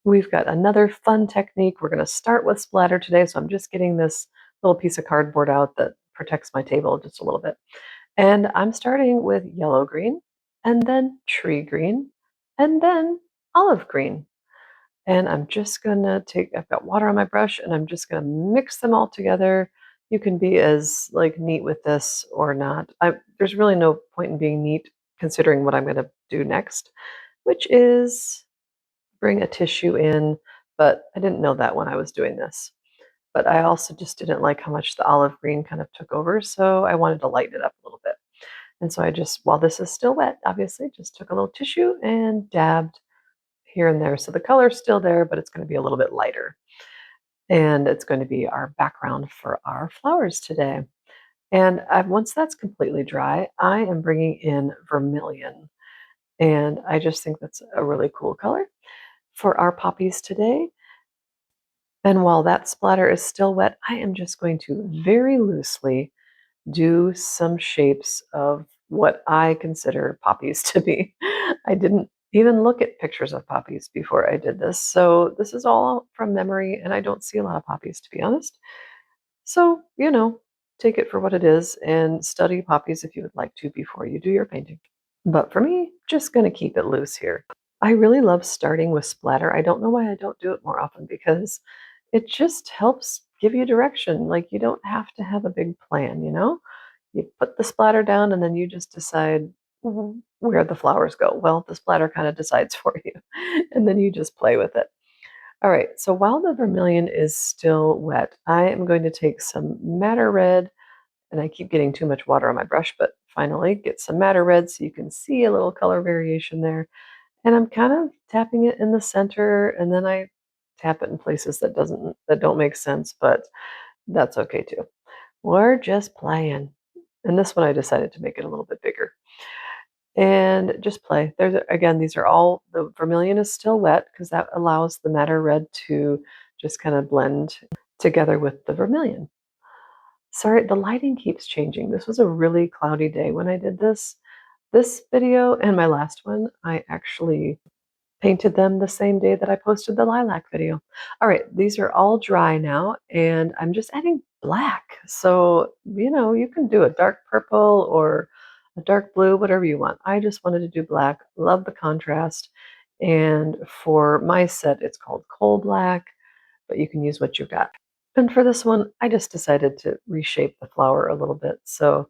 we've got another fun technique. We're going to start with splatter today. So I'm just getting this little piece of cardboard out that protects my table just a little bit. And I'm starting with yellow green, and then tree green, and then olive green. And I'm just gonna I've got water on my brush and I'm just gonna mix them all together. You can be as like neat with this or not. There's really no point in being neat considering what I'm gonna do next, which is bring a tissue in, but I didn't know that when I was doing this. But I also just didn't like how much the olive green kind of took over, so I wanted to lighten it up a little bit. And so I just, while this is still wet, obviously, just took a little tissue and dabbed here and there. So the color's still there, but it's going to be a little bit lighter. And it's going to be our background for our flowers today. And once that's completely dry, I am bringing in vermilion. And I just think that's a really cool color for our poppies today. And while that splatter is still wet, I am just going to very loosely do some shapes of what I consider poppies to be. I didn't even look at pictures of poppies before I did this. So this is all from memory, and I don't see a lot of poppies, to be honest. So, take it for what it is and study poppies if you would like to before you do your painting. But for me, just going to keep it loose here. I really love starting with splatter. I don't know why I don't do it more often because it just helps give you direction. Like you don't have to have a big plan, You put the splatter down and then you just decide where the flowers go. Well, the splatter kind of decides for you, and then you just play with it. All right, so while the vermilion is still wet, I am going to take some madder red, and I keep getting too much water on my brush, but finally get some madder red so you can see a little color variation there. And I'm kind of tapping it in the center, and then I tap it in places that don't make sense, but that's okay too. We're just playing. And this one I decided to make it a little bit bigger. And just play. Again, these are all, the vermilion is still wet because that allows the madder red to just kind of blend together with the vermilion. Sorry, the lighting keeps changing. This was a really cloudy day when I did this. This video and my last one, I actually painted them the same day that I posted the lilac video. All right, these are all dry now, and I'm just adding black. So, you can do a dark purple or a dark blue, whatever you want. I just wanted to do black. Love the contrast. And for my set, it's called coal black, but you can use what you've got. And for this one, I just decided to reshape the flower a little bit. So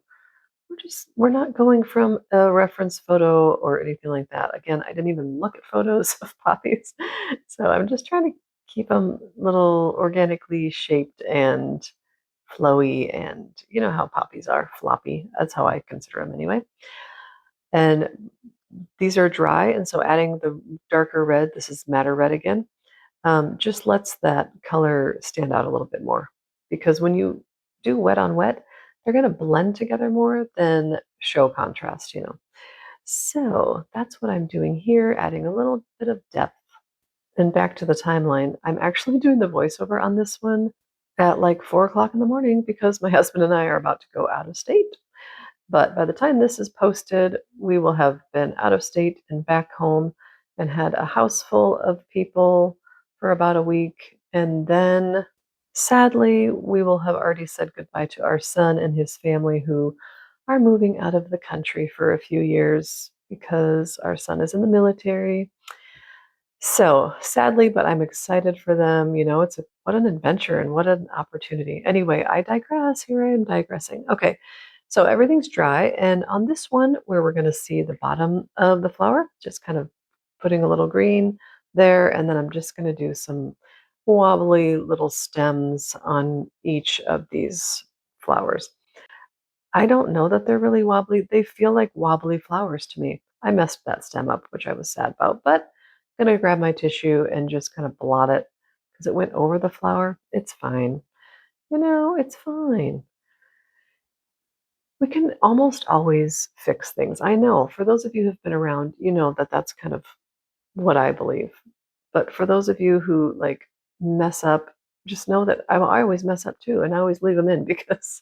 we're not going from a reference photo or anything like that. Again, I didn't even look at photos of poppies. So I'm just trying to keep them little organically shaped and flowy, and you know how poppies are, floppy. That's how I consider them anyway. And these are dry, and so adding the darker red, this is madder red again, just lets that color stand out a little bit more. Because when you do wet on wet, they're going to blend together more than show contrast. So that's what I'm doing here, adding a little bit of depth. And back to the timeline, I'm actually doing the voiceover on this one at like 4 o'clock in the morning because my husband and I are about to go out of state. But by the time this is posted, we will have been out of state and back home and had a house full of people for about a week. And then, sadly, we will have already said goodbye to our son and his family who are moving out of the country for a few years because our son is in the military. So sadly, but I'm excited for them. What an adventure and what an opportunity. Anyway, I digress. Here I am digressing. Okay, so everything's dry. And on this one, where we're going to see the bottom of the flower, just kind of putting a little green there. And then I'm just going to do some wobbly little stems on each of these flowers. I don't know that they're really wobbly. They feel like wobbly flowers to me. I messed that stem up, which I was sad about, but I'm gonna grab my tissue and just kind of blot it because it went over the flower. It's fine. It's fine. We can almost always fix things. I know for those of you who've been around, you know that that's kind of what I believe. But for those of you who like mess up, just know that I always mess up too, and I always leave them in because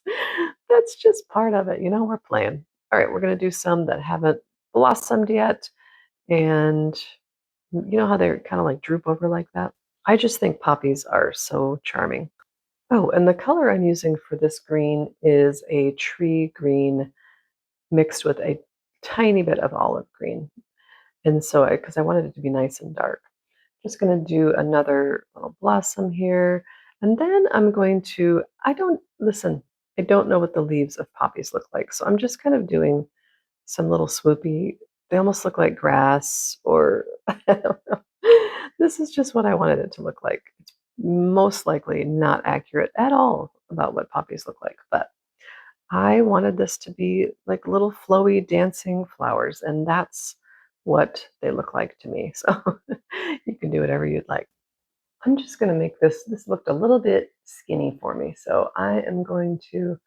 that's just part of it. We're playing. All right, we're going to do some that haven't blossomed yet, and You know how they're kind of like droop over like that? I just think poppies are so charming. Oh, and the color I'm using for this green is a tree green mixed with a tiny bit of olive green. And so, because I wanted it to be nice and dark, just going to do another little blossom here. And then I'm going to, listen, I don't know what the leaves of poppies look like. So I'm just kind of doing some little swoopy, they almost look like grass or I don't know. This is just what I wanted it to look like. It's most likely not accurate at all about what poppies look like, but I wanted this to be like little flowy dancing flowers, and that's what they look like to me. So you can do whatever you'd like. I'm just going to make this looked a little bit skinny for me. So I am going to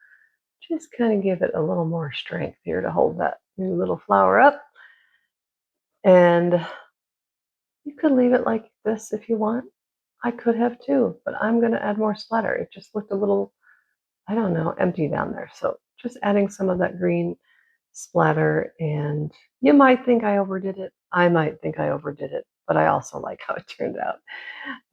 just kind of give it a little more strength here to hold that new little flower up. And you could leave it like this if you want. I could have too, but I'm going to add more splatter. It just looked a little, I don't know, empty down there. So just adding some of that green splatter, and you might think I overdid it. I might think I overdid it, but I also like how it turned out.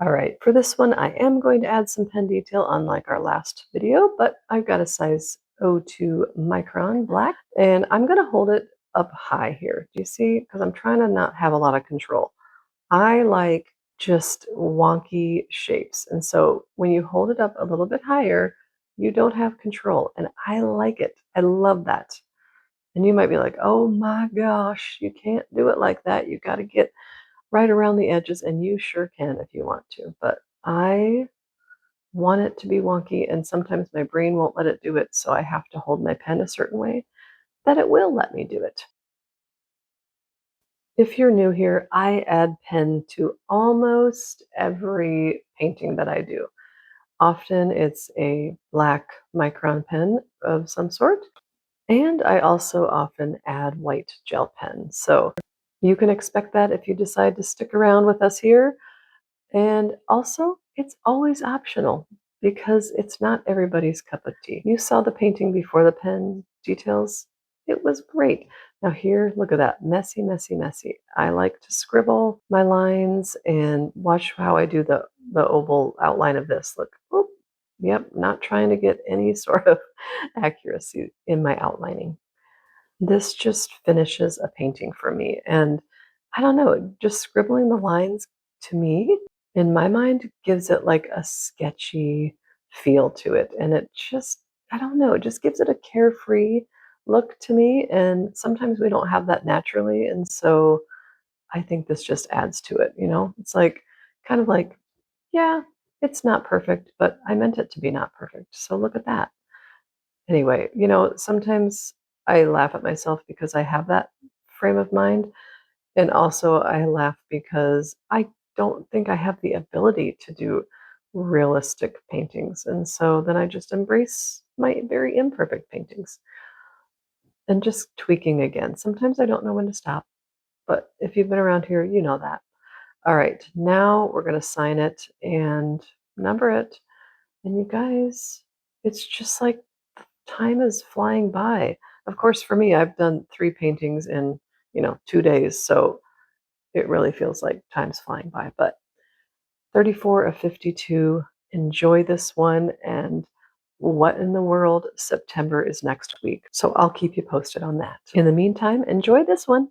All right, for this one, I am going to add some pen detail unlike our last video, but I've got a size 02 Micron black, and I'm going to hold it up high here. Do you see? Because I'm trying to not have a lot of control. I like just wonky shapes, and so when you hold it up a little bit higher, you don't have control, and I like it. I love that. And you might be like, oh my gosh, you can't do it like that. You got to get right around the edges, and you sure can if you want to. But I want it to be wonky, and sometimes my brain won't let it do it, so I have to hold my pen a certain way that it will let me do it. If you're new here, I add pen to almost every painting that I do. Often it's a black Micron pen of some sort, and I also often add white gel pen. So you can expect that if you decide to stick around with us here. And also, it's always optional because it's not everybody's cup of tea. You saw the painting before the pen details. It was great. Now here, look at that. Messy, messy, messy. I like to scribble my lines and watch how I do the oval outline of this. Look, oop, yep, not trying to get any sort of accuracy in my outlining. This just finishes a painting for me. And I don't know, just scribbling the lines to me, in my mind, gives it like a sketchy feel to it. And it just, I don't know, it just gives it a carefree look to me. And sometimes we don't have that naturally. And so I think this just adds to it, you know? It's like, kind of like, yeah, it's not perfect, but I meant it to be not perfect. So look at that. Anyway, you know, sometimes I laugh at myself because I have that frame of mind, and also I laugh because I don't think I have the ability to do realistic paintings, and so then I just embrace my very imperfect paintings and just tweaking again. Sometimes I don't know when to stop, but if you've been around here, you know that. All right, now we're going to sign it and number it. And you guys, it's just like time is flying by. Of course, for me, I've done 3 paintings in, 2 days, so it really feels like time's flying by. But 34 of 52, enjoy this one, and what in the world, September is next week. So I'll keep you posted on that. In the meantime, enjoy this one.